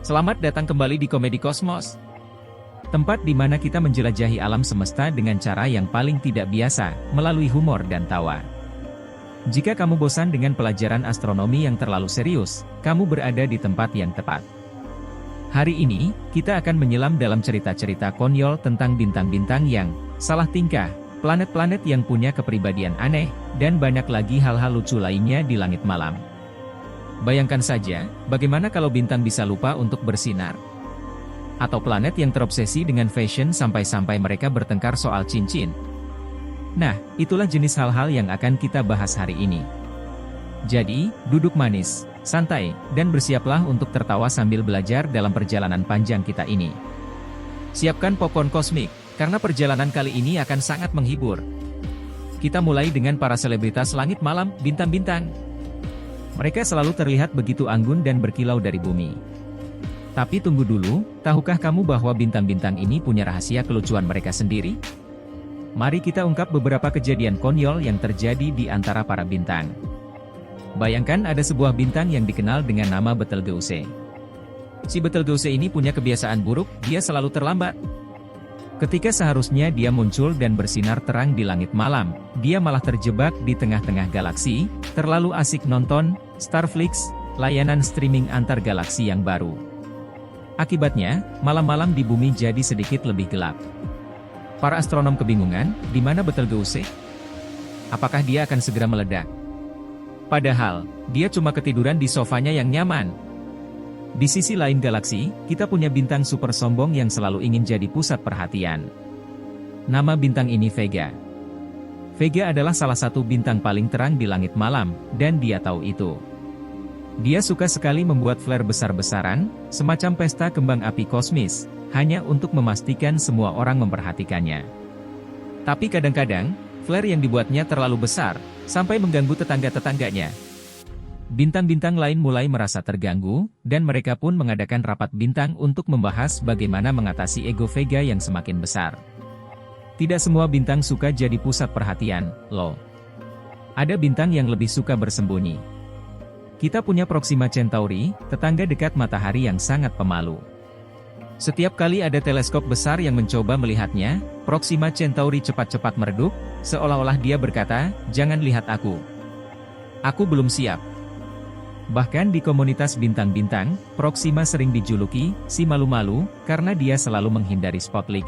Selamat datang kembali di Komedi Kosmos. Tempat di mana kita menjelajahi alam semesta dengan cara yang paling tidak biasa, melalui humor dan tawa. Jika kamu bosan dengan pelajaran astronomi yang terlalu serius, kamu berada di tempat yang tepat. Hari ini, kita akan menyelam dalam cerita-cerita konyol tentang bintang-bintang yang salah tingkah, planet-planet yang punya kepribadian aneh, dan banyak lagi hal-hal lucu lainnya di langit malam. Bayangkan saja, bagaimana kalau bintang bisa lupa untuk bersinar? Atau planet yang terobsesi dengan fashion sampai-sampai mereka bertengkar soal cincin. Nah, itulah jenis hal-hal yang akan kita bahas hari ini. Jadi, duduk manis, santai, dan bersiaplah untuk tertawa sambil belajar dalam perjalanan panjang kita ini. Siapkan popcorn kosmik, karena perjalanan kali ini akan sangat menghibur. Kita mulai dengan para selebritas langit malam, bintang-bintang. Mereka selalu terlihat begitu anggun dan berkilau dari bumi. Tapi tunggu dulu, tahukah kamu bahwa bintang-bintang ini punya rahasia kelucuan mereka sendiri? Mari kita ungkap beberapa kejadian konyol yang terjadi di antara para bintang. Bayangkan ada sebuah bintang yang dikenal dengan nama Betelgeuse. Si Betelgeuse ini punya kebiasaan buruk, dia selalu terlambat. Ketika seharusnya dia muncul dan bersinar terang di langit malam, dia malah terjebak di tengah-tengah galaksi, terlalu asik nonton Starflix, layanan streaming antar galaksi yang baru. Akibatnya, malam-malam di bumi jadi sedikit lebih gelap. Para astronom kebingungan, di mana Betelgeuse? Apakah dia akan segera meledak? Padahal, dia cuma ketiduran di sofanya yang nyaman. Di sisi lain galaksi, kita punya bintang super sombong yang selalu ingin jadi pusat perhatian. Nama bintang ini Vega. Vega adalah salah satu bintang paling terang di langit malam, dan dia tahu itu. Dia suka sekali membuat flare besar-besaran, semacam pesta kembang api kosmis, hanya untuk memastikan semua orang memperhatikannya. Tapi kadang-kadang, flare yang dibuatnya terlalu besar, sampai mengganggu tetangga-tetangganya. Bintang-bintang lain mulai merasa terganggu, dan mereka pun mengadakan rapat bintang untuk membahas bagaimana mengatasi ego Vega yang semakin besar. Tidak semua bintang suka jadi pusat perhatian, loh. Ada bintang yang lebih suka bersembunyi. Kita punya Proxima Centauri, tetangga dekat matahari yang sangat pemalu. Setiap kali ada teleskop besar yang mencoba melihatnya, Proxima Centauri cepat-cepat meredup, seolah-olah dia berkata, "Jangan lihat aku. Aku belum siap." Bahkan di komunitas bintang-bintang, Proxima sering dijuluki si malu-malu karena dia selalu menghindari spotlight.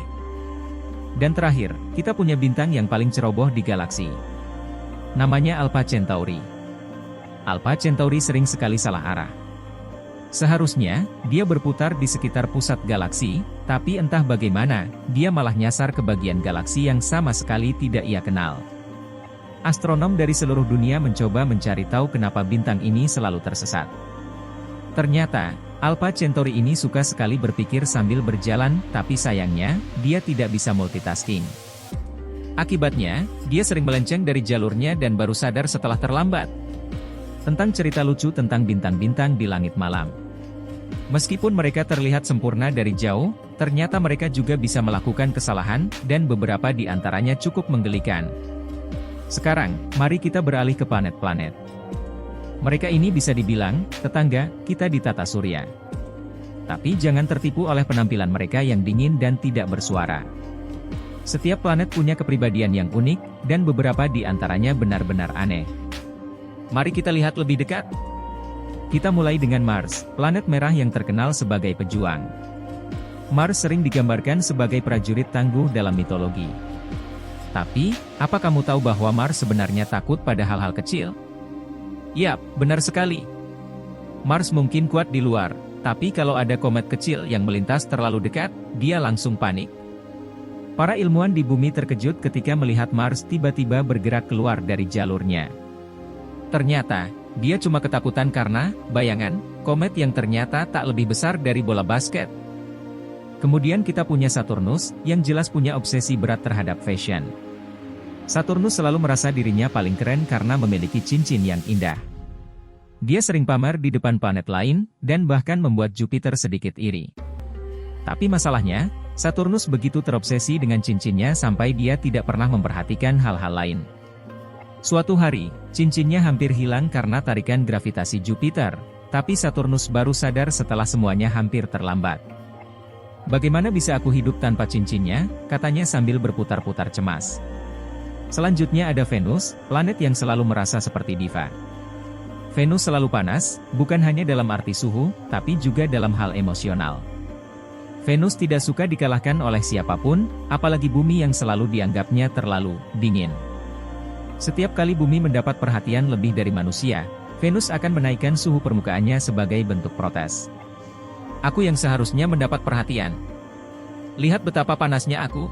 Dan terakhir, kita punya bintang yang paling ceroboh di galaksi. Namanya Alpha Centauri. Alpha Centauri sering sekali salah arah. Seharusnya, dia berputar di sekitar pusat galaksi, tapi entah bagaimana, dia malah nyasar ke bagian galaksi yang sama sekali tidak ia kenal. Astronom dari seluruh dunia mencoba mencari tahu kenapa bintang ini selalu tersesat. Ternyata, Alpha Centauri ini suka sekali berpikir sambil berjalan, tapi sayangnya, dia tidak bisa multitasking. Akibatnya, dia sering melenceng dari jalurnya dan baru sadar setelah terlambat. Tentang cerita lucu tentang bintang-bintang di langit malam. Meskipun mereka terlihat sempurna dari jauh, ternyata mereka juga bisa melakukan kesalahan, dan beberapa di antaranya cukup menggelikan. Sekarang, mari kita beralih ke planet-planet. Mereka ini bisa dibilang, tetangga, kita di tata surya. Tapi jangan tertipu oleh penampilan mereka yang dingin dan tidak bersuara. Setiap planet punya kepribadian yang unik, dan beberapa di antaranya benar-benar aneh. Mari kita lihat lebih dekat. Kita mulai dengan Mars, planet merah yang terkenal sebagai pejuang. Mars sering digambarkan sebagai prajurit tangguh dalam mitologi. Tapi, apa kamu tahu bahwa Mars sebenarnya takut pada hal-hal kecil? Yap, benar sekali. Mars mungkin kuat di luar, tapi kalau ada komet kecil yang melintas terlalu dekat, dia langsung panik. Para ilmuwan di bumi terkejut ketika melihat Mars tiba-tiba bergerak keluar dari jalurnya. Ternyata, dia cuma ketakutan karena, bayangan, komet yang ternyata tak lebih besar dari bola basket. Kemudian kita punya Saturnus, yang jelas punya obsesi berat terhadap fashion. Saturnus selalu merasa dirinya paling keren karena memiliki cincin yang indah. Dia sering pamer di depan planet lain, dan bahkan membuat Jupiter sedikit iri. Tapi masalahnya, Saturnus begitu terobsesi dengan cincinnya sampai dia tidak pernah memperhatikan hal-hal lain. Suatu hari, cincinnya hampir hilang karena tarikan gravitasi Jupiter, Tapi Saturnus baru sadar setelah semuanya hampir terlambat. Bagaimana bisa aku hidup tanpa cincinnya, katanya sambil berputar-putar cemas. Selanjutnya ada Venus, planet yang selalu merasa seperti diva. Venus selalu panas, bukan hanya dalam arti suhu, tapi juga dalam hal emosional. Venus tidak suka dikalahkan oleh siapapun, apalagi bumi yang selalu dianggapnya terlalu dingin. Setiap kali bumi mendapat perhatian lebih dari manusia, Venus akan menaikkan suhu permukaannya sebagai bentuk protes. Aku yang seharusnya mendapat perhatian. Lihat betapa panasnya aku.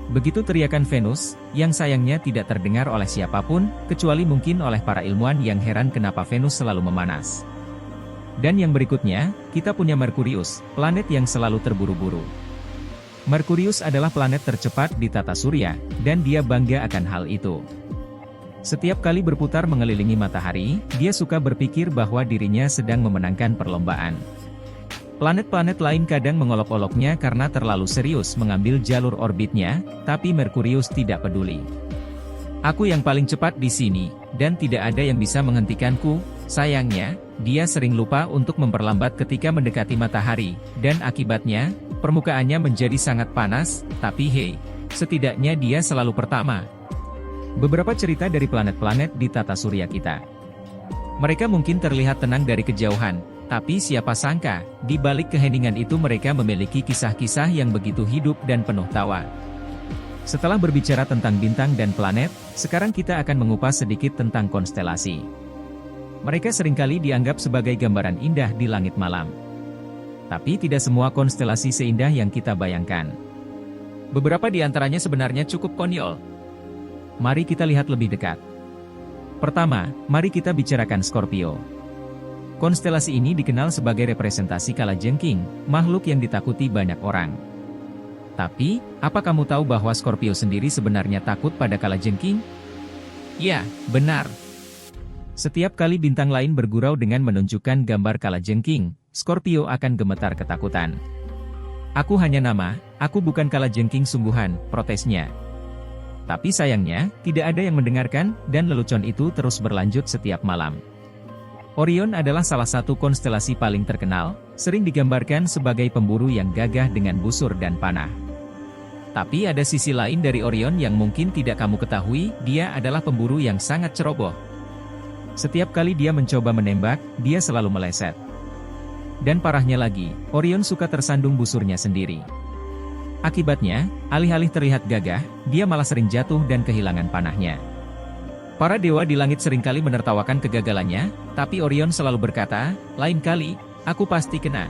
Begitu teriakan Venus, yang sayangnya tidak terdengar oleh siapapun, kecuali mungkin oleh para ilmuwan yang heran kenapa Venus selalu memanas. Dan yang berikutnya, kita punya Merkurius, planet yang selalu terburu-buru. Merkurius adalah planet tercepat di tata surya, dan dia bangga akan hal itu. Setiap kali berputar mengelilingi matahari, dia suka berpikir bahwa dirinya sedang memenangkan perlombaan. Planet-planet lain kadang mengolok-oloknya karena terlalu serius mengambil jalur orbitnya, tapi Merkurius tidak peduli. Aku yang paling cepat di sini, dan tidak ada yang bisa menghentikanku. Sayangnya, dia sering lupa untuk memperlambat ketika mendekati matahari, dan akibatnya, permukaannya menjadi sangat panas, tapi hey, setidaknya dia selalu pertama. Beberapa cerita dari planet-planet di tata surya kita. Mereka mungkin terlihat tenang dari kejauhan, tapi siapa sangka, di balik keheningan itu mereka memiliki kisah-kisah yang begitu hidup dan penuh tawa. Setelah berbicara tentang bintang dan planet, sekarang kita akan mengupas sedikit tentang konstelasi. Mereka seringkali dianggap sebagai gambaran indah di langit malam. Tapi tidak semua konstelasi seindah yang kita bayangkan. Beberapa di antaranya sebenarnya cukup konyol. Mari kita lihat lebih dekat. Pertama, mari kita bicarakan Scorpio. Konstelasi ini dikenal sebagai representasi kalajengking, makhluk yang ditakuti banyak orang. Tapi, apa kamu tahu bahwa Scorpio sendiri sebenarnya takut pada kalajengking? Ya, benar. Setiap kali bintang lain bergurau dengan menunjukkan gambar kalajengking, Scorpio akan gemetar ketakutan. Aku hanya nama, aku bukan kalajengking sungguhan, protesnya. Tapi sayangnya, tidak ada yang mendengarkan, dan lelucon itu terus berlanjut setiap malam. Orion adalah salah satu konstelasi paling terkenal, sering digambarkan sebagai pemburu yang gagah dengan busur dan panah. Tapi ada sisi lain dari Orion yang mungkin tidak kamu ketahui, dia adalah pemburu yang sangat ceroboh. Setiap kali dia mencoba menembak, dia selalu meleset. Dan parahnya lagi, Orion suka tersandung busurnya sendiri. Akibatnya, alih-alih terlihat gagah, dia malah sering jatuh dan kehilangan panahnya. Para dewa di langit seringkali menertawakan kegagalannya, tapi Orion selalu berkata, lain kali, aku pasti kena.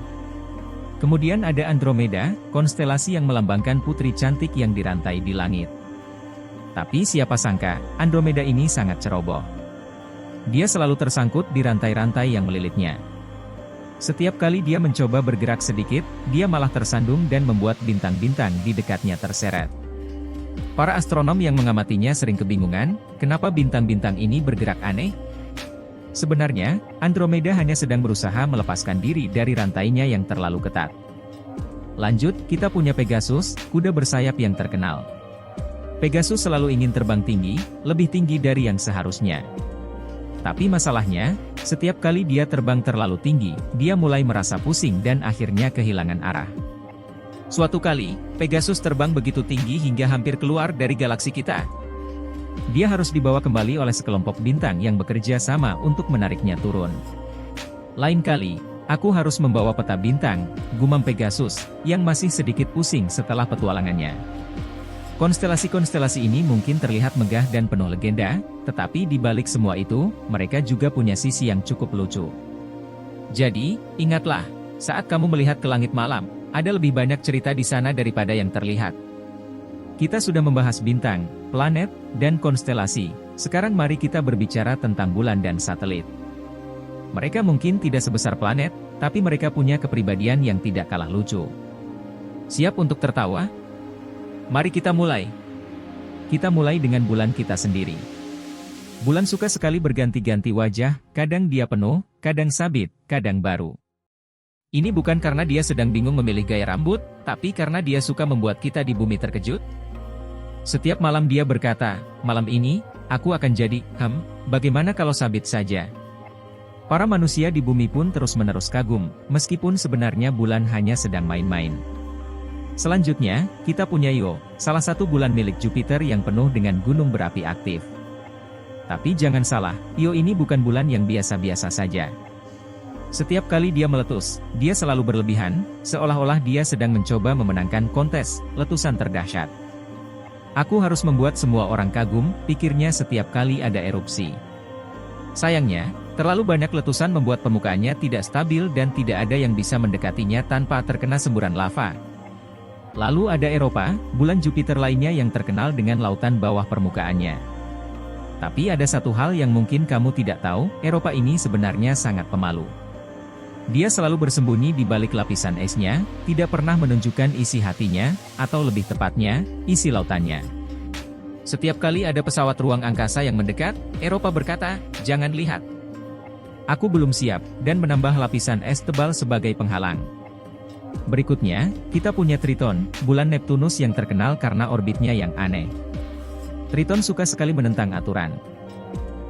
Kemudian ada Andromeda, konstelasi yang melambangkan putri cantik yang dirantai di langit. Tapi siapa sangka, Andromeda ini sangat ceroboh. Dia selalu tersangkut di rantai-rantai yang melilitnya. Setiap kali dia mencoba bergerak sedikit, dia malah tersandung dan membuat bintang-bintang di dekatnya terseret. Para astronom yang mengamatinya sering kebingungan, kenapa bintang-bintang ini bergerak aneh? Sebenarnya, Andromeda hanya sedang berusaha melepaskan diri dari rantainya yang terlalu ketat. Lanjut, kita punya Pegasus, kuda bersayap yang terkenal. Pegasus selalu ingin terbang tinggi, lebih tinggi dari yang seharusnya. Tapi masalahnya, setiap kali dia terbang terlalu tinggi, dia mulai merasa pusing dan akhirnya kehilangan arah. Suatu kali, Pegasus terbang begitu tinggi hingga hampir keluar dari galaksi kita. Dia harus dibawa kembali oleh sekelompok bintang yang bekerja sama untuk menariknya turun. Lain kali, aku harus membawa peta bintang, gumam Pegasus, yang masih sedikit pusing setelah petualangannya. Konstelasi-konstelasi ini mungkin terlihat megah dan penuh legenda, tetapi di balik semua itu, mereka juga punya sisi yang cukup lucu. Jadi, ingatlah, saat kamu melihat ke langit malam, ada lebih banyak cerita di sana daripada yang terlihat. Kita sudah membahas bintang, planet, dan konstelasi. Sekarang mari kita berbicara tentang bulan dan satelit. Mereka mungkin tidak sebesar planet, tapi mereka punya kepribadian yang tidak kalah lucu. Siap untuk tertawa? Mari kita mulai. Kita mulai dengan bulan kita sendiri. Bulan suka sekali berganti-ganti wajah, kadang dia penuh, kadang sabit, kadang baru. Ini bukan karena dia sedang bingung memilih gaya rambut, tapi karena dia suka membuat kita di bumi terkejut. Setiap malam dia berkata, malam ini, aku akan jadi, bagaimana kalau sabit saja? Para manusia di bumi pun terus-menerus kagum, meskipun sebenarnya bulan hanya sedang main-main. Selanjutnya, kita punya Io, salah satu bulan milik Jupiter yang penuh dengan gunung berapi aktif. Tapi jangan salah, Io ini bukan bulan yang biasa-biasa saja. Setiap kali dia meletus, dia selalu berlebihan, seolah-olah dia sedang mencoba memenangkan kontes letusan terdahsyat. Aku harus membuat semua orang kagum, pikirnya setiap kali ada erupsi. Sayangnya, terlalu banyak letusan membuat permukaannya tidak stabil dan tidak ada yang bisa mendekatinya tanpa terkena semburan lava. Lalu ada Eropa, bulan Jupiter lainnya yang terkenal dengan lautan bawah permukaannya. Tapi ada satu hal yang mungkin kamu tidak tahu, Eropa ini sebenarnya sangat pemalu. Dia selalu bersembunyi di balik lapisan esnya, tidak pernah menunjukkan isi hatinya, atau lebih tepatnya, isi lautannya. Setiap kali ada pesawat ruang angkasa yang mendekat, Eropa berkata, "Jangan lihat. Aku belum siap," dan menambah lapisan es tebal sebagai penghalang. Berikutnya, kita punya Triton, bulan Neptunus yang terkenal karena orbitnya yang aneh. Triton suka sekali menentang aturan.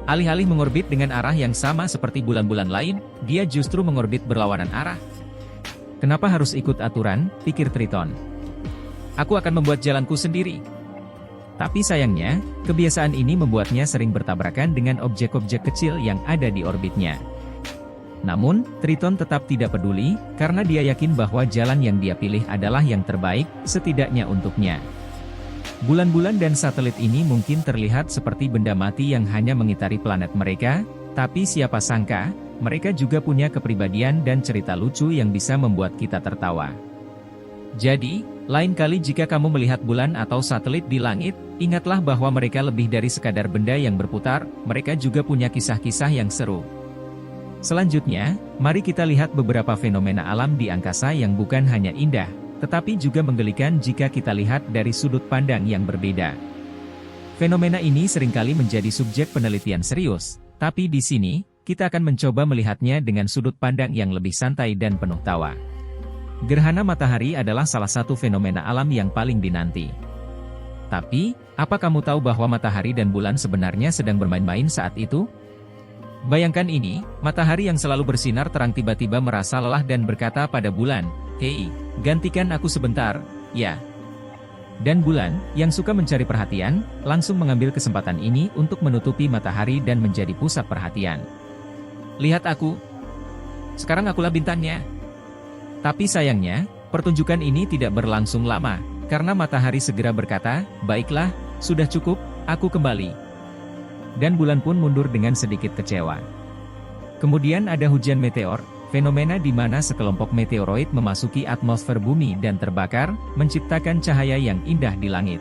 Alih-alih mengorbit dengan arah yang sama seperti bulan-bulan lain, dia justru mengorbit berlawanan arah. Kenapa harus ikut aturan, pikir Triton. Aku akan membuat jalanku sendiri. Tapi sayangnya, kebiasaan ini membuatnya sering bertabrakan dengan objek-objek kecil yang ada di orbitnya. Namun, Triton tetap tidak peduli, karena dia yakin bahwa jalan yang dia pilih adalah yang terbaik, setidaknya untuknya. Bulan-bulan dan satelit ini mungkin terlihat seperti benda mati yang hanya mengitari planet mereka, tapi siapa sangka, mereka juga punya kepribadian dan cerita lucu yang bisa membuat kita tertawa. Jadi, lain kali jika kamu melihat bulan atau satelit di langit, ingatlah bahwa mereka lebih dari sekadar benda yang berputar, mereka juga punya kisah-kisah yang seru. Selanjutnya, mari kita lihat beberapa fenomena alam di angkasa yang bukan hanya indah, tetapi juga menggelikan jika kita lihat dari sudut pandang yang berbeda. Fenomena ini seringkali menjadi subjek penelitian serius, tapi di sini, kita akan mencoba melihatnya dengan sudut pandang yang lebih santai dan penuh tawa. Gerhana matahari adalah salah satu fenomena alam yang paling dinanti. Tapi, apa kamu tahu bahwa matahari dan bulan sebenarnya sedang bermain-main saat itu? Bayangkan ini, matahari yang selalu bersinar terang tiba-tiba merasa lelah dan berkata pada bulan, "Hei, gantikan aku sebentar, ya." Dan bulan, yang suka mencari perhatian, langsung mengambil kesempatan ini untuk menutupi matahari dan menjadi pusat perhatian. "Lihat aku. Sekarang akulah bintangnya." Tapi sayangnya, pertunjukan ini tidak berlangsung lama, karena matahari segera berkata, "Baiklah, sudah cukup, aku kembali." Dan bulan pun mundur dengan sedikit kecewa. Kemudian ada hujan meteor, fenomena di mana sekelompok meteoroid memasuki atmosfer bumi dan terbakar, menciptakan cahaya yang indah di langit.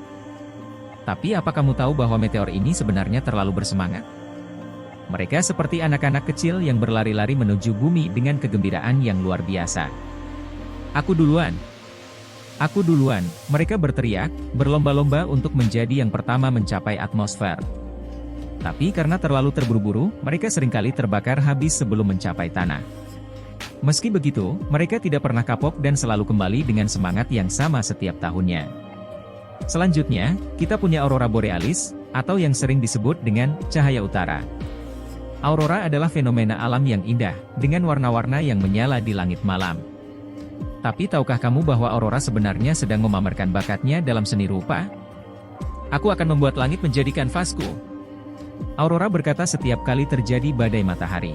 Tapi apa kamu tahu bahwa meteor ini sebenarnya terlalu bersemangat? Mereka seperti anak-anak kecil yang berlari-lari menuju bumi dengan kegembiraan yang luar biasa. "Aku duluan! Aku duluan!" Mereka berteriak, berlomba-lomba untuk menjadi yang pertama mencapai atmosfer. Tapi karena terlalu terburu-buru, mereka seringkali terbakar habis sebelum mencapai tanah. Meski begitu, mereka tidak pernah kapok dan selalu kembali dengan semangat yang sama setiap tahunnya. Selanjutnya, kita punya aurora borealis, atau yang sering disebut dengan cahaya utara. Aurora adalah fenomena alam yang indah, dengan warna-warna yang menyala di langit malam. Tapi tahukah kamu bahwa aurora sebenarnya sedang memamerkan bakatnya dalam seni rupa? "Aku akan membuat langit menjadi kanvasku." Aurora berkata setiap kali terjadi badai matahari.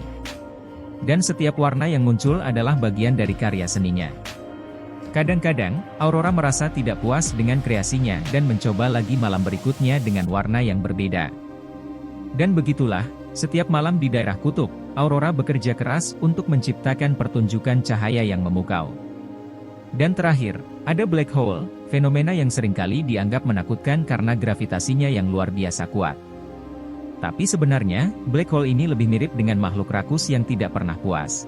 Dan setiap warna yang muncul adalah bagian dari karya seninya. Kadang-kadang, Aurora merasa tidak puas dengan kreasinya dan mencoba lagi malam berikutnya dengan warna yang berbeda. Dan begitulah, setiap malam di daerah kutub, Aurora bekerja keras untuk menciptakan pertunjukan cahaya yang memukau. Dan terakhir, ada black hole, fenomena yang seringkali dianggap menakutkan karena gravitasinya yang luar biasa kuat. Tapi sebenarnya, black hole ini lebih mirip dengan makhluk rakus yang tidak pernah puas.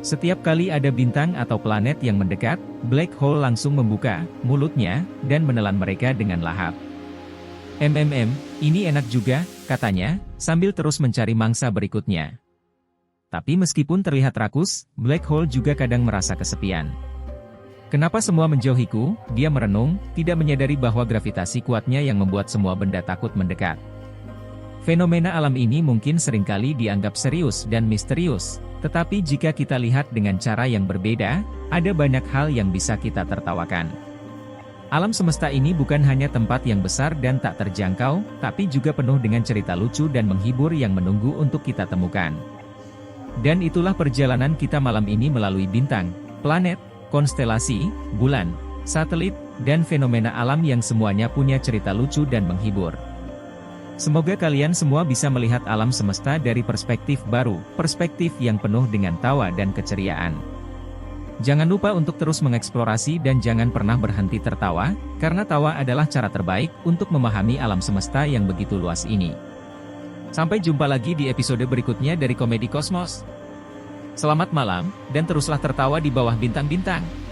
Setiap kali ada bintang atau planet yang mendekat, black hole langsung membuka mulutnya dan menelan mereka dengan lahap. Ini enak juga," katanya, sambil terus mencari mangsa berikutnya. Tapi meskipun terlihat rakus, black hole juga kadang merasa kesepian. "Kenapa semua menjauhiku?" dia merenung, tidak menyadari bahwa gravitasi kuatnya yang membuat semua benda takut mendekat. Fenomena alam ini mungkin seringkali dianggap serius dan misterius, tetapi jika kita lihat dengan cara yang berbeda, ada banyak hal yang bisa kita tertawakan. Alam semesta ini bukan hanya tempat yang besar dan tak terjangkau, tapi juga penuh dengan cerita lucu dan menghibur yang menunggu untuk kita temukan. Dan itulah perjalanan kita malam ini melalui bintang, planet, konstelasi, bulan, satelit, dan fenomena alam yang semuanya punya cerita lucu dan menghibur. Semoga kalian semua bisa melihat alam semesta dari perspektif baru, perspektif yang penuh dengan tawa dan keceriaan. Jangan lupa untuk terus mengeksplorasi dan jangan pernah berhenti tertawa, karena tawa adalah cara terbaik untuk memahami alam semesta yang begitu luas ini. Sampai jumpa lagi di episode berikutnya dari Komedi Kosmos. Selamat malam, dan teruslah tertawa di bawah bintang-bintang.